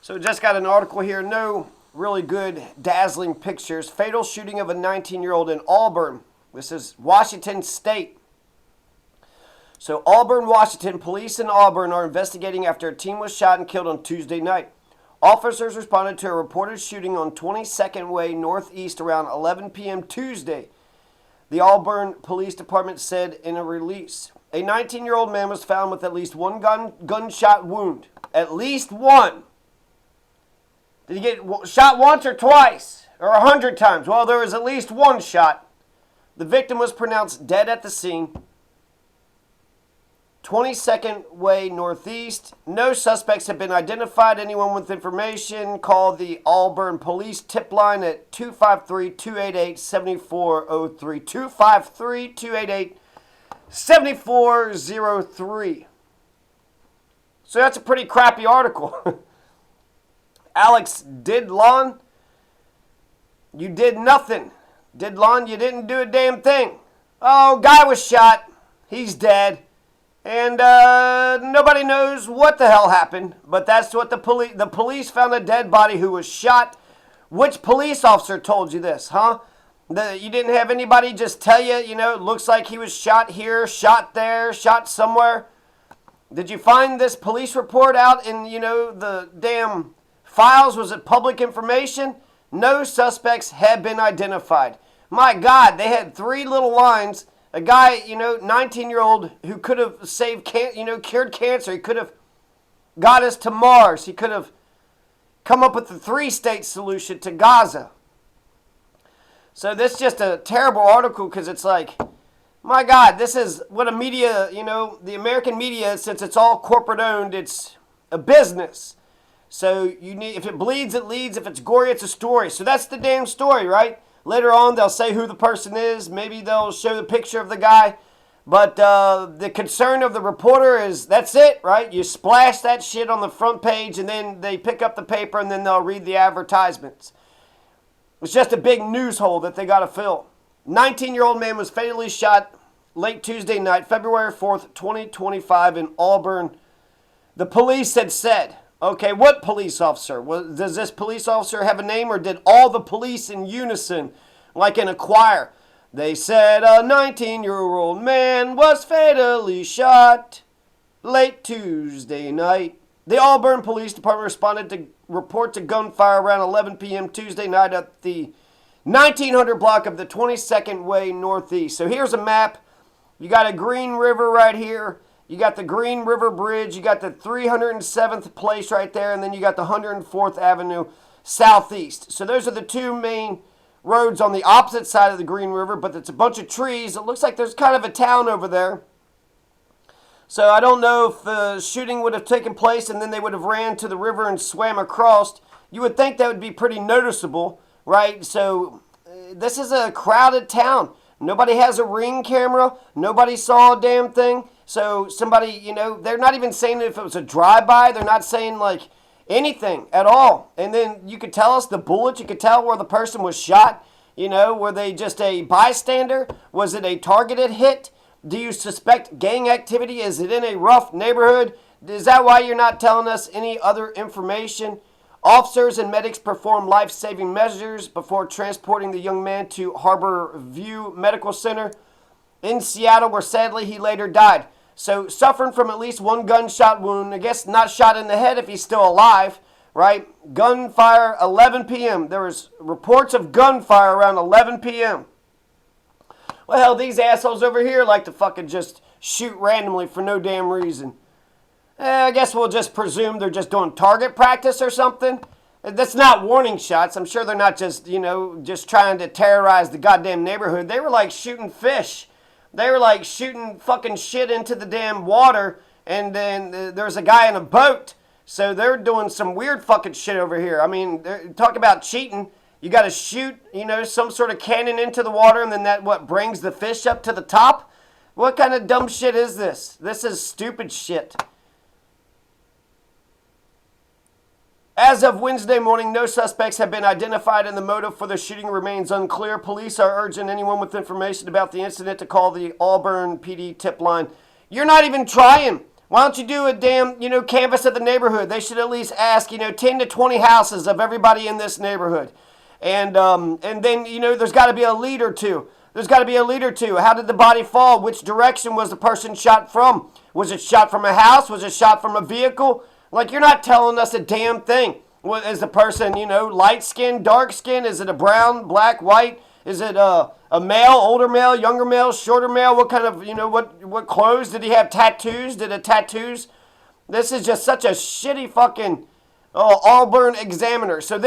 So just got an article here. No really good, dazzling pictures. Fatal shooting of a 19-year-old in Auburn. This is Washington State. So Auburn, Washington. Police in Auburn are investigating after a teen was shot and killed on Tuesday night. Officers responded to a reported shooting on 22nd Way Northeast around 11 p.m. Tuesday. The Auburn Police Department said in a release. A 19-year-old man was found with at least one gunshot wound. At least one. Did he get shot once or twice? Or 100 times? Well, there was at least one shot. The victim was pronounced dead at the scene. 22nd Way Northeast. No suspects have been identified. Anyone with information, call the Auburn Police tip line at 253-288-7403. 253-288-7403. So that's a pretty crappy article. Alex Didlon, you did nothing. Didlon, you didn't do a damn thing. Oh, guy was shot. He's dead. And nobody knows what the hell happened. But that's what the police found a dead body who was shot. Which police officer told you this, huh? You didn't have anybody just tell you, it looks like he was shot here, shot there, shot somewhere. Did you find this police report out in, the damn files? Was it public information? No suspects have been identified. My God, they had three little lines. A guy, 19-year-old who could have saved, cured cancer. He could have got us to Mars. He could have come up with the three-state solution to Gaza. So this is just a terrible article because it's like, my God, this is what a media, the American media, since it's all corporate owned, it's a business. So if it bleeds, it leads. If it's gory, it's a story. So that's the damn story, right? Later on, they'll say who the person is. Maybe they'll show the picture of the guy. But the concern of the reporter is, that's it, right? You splash that shit on the front page, and then they pick up the paper, and then they'll read the advertisements. It's just a big news hole that they got to fill. 19-year-old man was fatally shot late Tuesday night, February 4th, 2025 in Auburn. The police had said, okay, what police officer? Does this police officer have a name, or did all the police in unison, like in a choir? They said a 19-year-old man was fatally shot late Tuesday night. The Auburn Police Department responded to reports of gunfire around 11 p.m. Tuesday night at the 1900 block of the 22nd Way Northeast. So here's a map. You got a Green River right here. You got the Green River Bridge. You got the 307th place right there. And then you got the 104th Avenue Southeast. So those are the two main roads on the opposite side of the Green River. But it's a bunch of trees. It looks like there's kind of a town over there. So I don't know if the shooting would have taken place and then they would have ran to the river and swam across. You would think that would be pretty noticeable, right? So this is a crowded town. Nobody has a Ring camera. Nobody saw a damn thing. So somebody, they're not even saying if it was a drive-by. They're not saying like anything at all. And then you could tell us the bullets. You could tell where the person was shot. Were they just a bystander? Was it a targeted hit? Do you suspect gang activity? Is it in a rough neighborhood? Is that why you're not telling us any other information? Officers and medics performed life-saving measures before transporting the young man to Harbor View Medical Center in Seattle, where sadly he later died. So suffering from at least one gunshot wound. I guess not shot in the head if he's still alive, right? Gunfire, 11 p.m. There was reports of gunfire around 11 p.m. Well, hell, these assholes over here like to fucking just shoot randomly for no damn reason. I guess we'll just presume they're just doing target practice or something. That's not warning shots. I'm sure they're not just, just trying to terrorize the goddamn neighborhood. They were like shooting fish. They were like shooting fucking shit into the damn water. And then there's a guy in a boat. So they're doing some weird fucking shit over here. I mean, talk about cheating. You got to shoot, some sort of cannon into the water, and then that brings the fish up to the top? What kind of dumb shit is this? This is stupid shit. As of Wednesday morning, no suspects have been identified, and the motive for the shooting remains unclear. Police are urging anyone with information about the incident to call the Auburn PD tip line. You're not even trying. Why don't you do a damn, canvass of the neighborhood? They should at least ask, 10 to 20 houses of everybody in this neighborhood. And then, there's got to be a lead or two. There's got to be a lead or two. How did the body fall? Which direction was the person shot from? Was it shot from a house? Was it shot from a vehicle? Like, you're not telling us a damn thing. Is the person, light skin, dark skin? Is it a brown, black, white? Is it a male, older male, younger male, shorter male? What kind of, what clothes? Did he have tattoos? Did it tattoos? This is just such a shitty fucking Auburn Examiner. So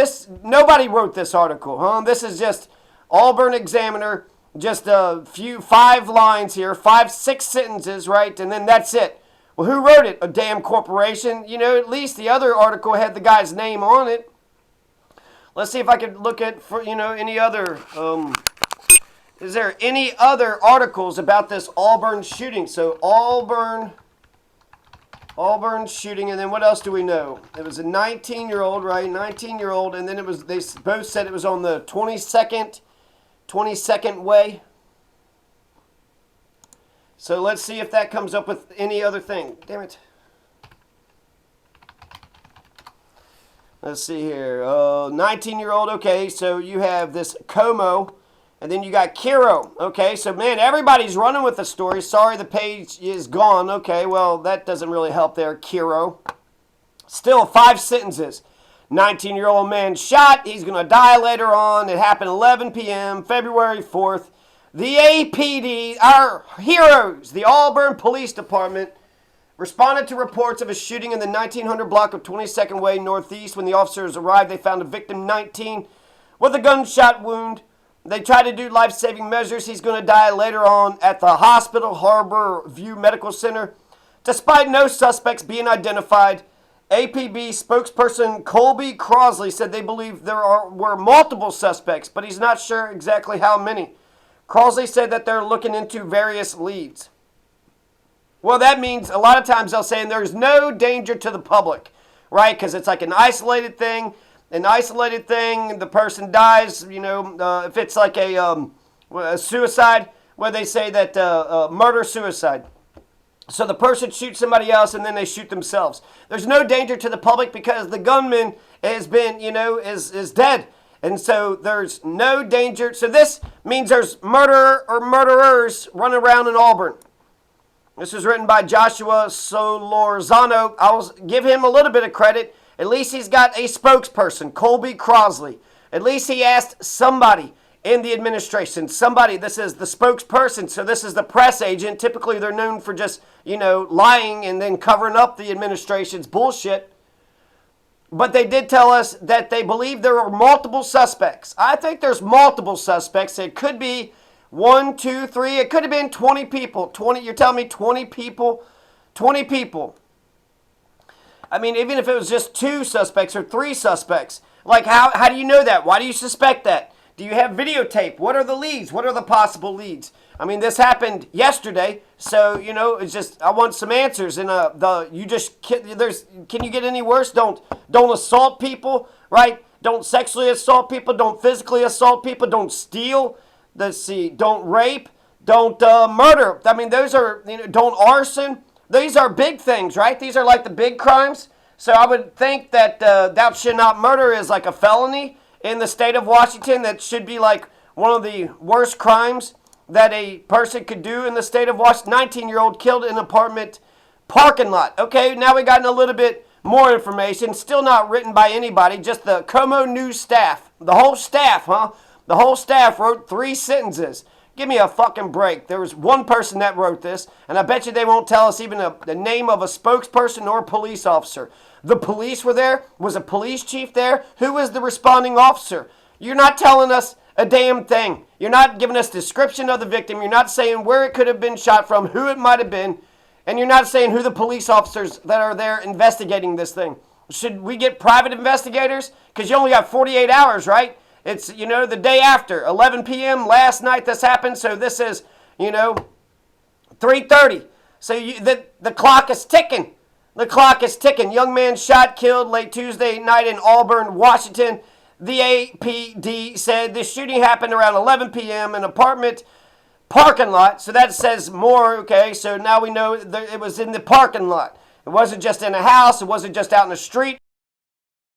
nobody wrote this article, huh? This is just Auburn Examiner, just a few, 5 lines here, 6 sentences, right? And then that's it. Well, who wrote it? A damn corporation. At least the other article had the guy's name on it. Let's see if I could look at, any other, is there any other articles about this Auburn shooting? So Auburn shooting, and then what else do we know? It was a 19-year-old, right? 19-year-old, and then they both said it was on the 22nd way. So let's see if that comes up with any other thing. Damn it. Let's see here. 19-year-old, okay, so you have this Como, and then you got Kiro. Okay, so man, everybody's running with the story. Sorry, the page is gone. Okay, well, that doesn't really help there, Kiro. Still 5 sentences. 19-year-old man shot. He's going to die later on. It happened 11 p.m., February 4th. The APD, our heroes, the Auburn Police Department, responded to reports of a shooting in the 1900 block of 22nd Way Northeast. When the officers arrived, they found a victim, 19, with a gunshot wound. They tried to do life-saving measures. He's going to die later on at the hospital, Harbor View Medical Center. Despite no suspects being identified, APB spokesperson Colby Crosley said they believe were multiple suspects, but he's not sure exactly how many. Crosley said that they're looking into various leads. Well, that means a lot of times they'll say there's no danger to the public, right? Because it's like an isolated thing. The person dies, if it's like a suicide, where they say that murder-suicide. So the person shoots somebody else and then they shoot themselves. There's no danger to the public because the gunman has been, is dead. And so there's no danger. So this means there's murderer or murderers running around in Auburn. This was written by Joshua Solorzano. I'll give him a little bit of credit. At least he's got a spokesperson, Colby Crosley. At least he asked somebody in the administration. Somebody, this is the spokesperson, so this is the press agent. Typically they're known for just, lying and then covering up the administration's bullshit. But they did tell us that they believe there are multiple suspects. I think there's multiple suspects. It could be 1, 2, 3. It could have been 20 people. 20. You're telling me 20 people? 20 people. I mean, even if it was just 2 suspects or 3 suspects. Like, how do you know that? Why do you suspect that? Do you have videotape? What are the leads? What are the possible leads? I mean, this happened yesterday, so, it's just, I want some answers. And can you get any worse? Don't assault people, right? Don't sexually assault people. Don't physically assault people. Don't steal. Let's see. Don't rape. Don't murder. I mean, those are, don't arson. These are big things, right? These are like the big crimes. So I would think that thou shalt not murder is like a felony in the state of Washington. That should be like one of the worst crimes that a person could do in the state of Washington. 19-year-old killed in an apartment parking lot. Okay, now we got a little bit more information. Still not written by anybody, just the Como News staff. The whole staff, huh? The whole staff wrote 3 sentences. Give me a fucking break. There was one person that wrote this, and I bet you they won't tell us even the name of a spokesperson or police officer. The police were there. Was a police chief there? Who was the responding officer? You're not telling us a damn thing. You're not giving us description of the victim. You're not saying where it could have been shot from, who it might have been, and you're not saying who the police officers that are there investigating this thing. Should we get private investigators? Because you only got 48 hours, right? It's, the day after, 11 p.m. last night this happened, so this is, 3:30. So the clock is ticking. The clock is ticking. Young man shot, killed late Tuesday night in Auburn, Washington. The APD said the shooting happened around 11 p.m. in an apartment parking lot. So that says more, okay? So now we know that it was in the parking lot. It wasn't just in a house. It wasn't just out in the street.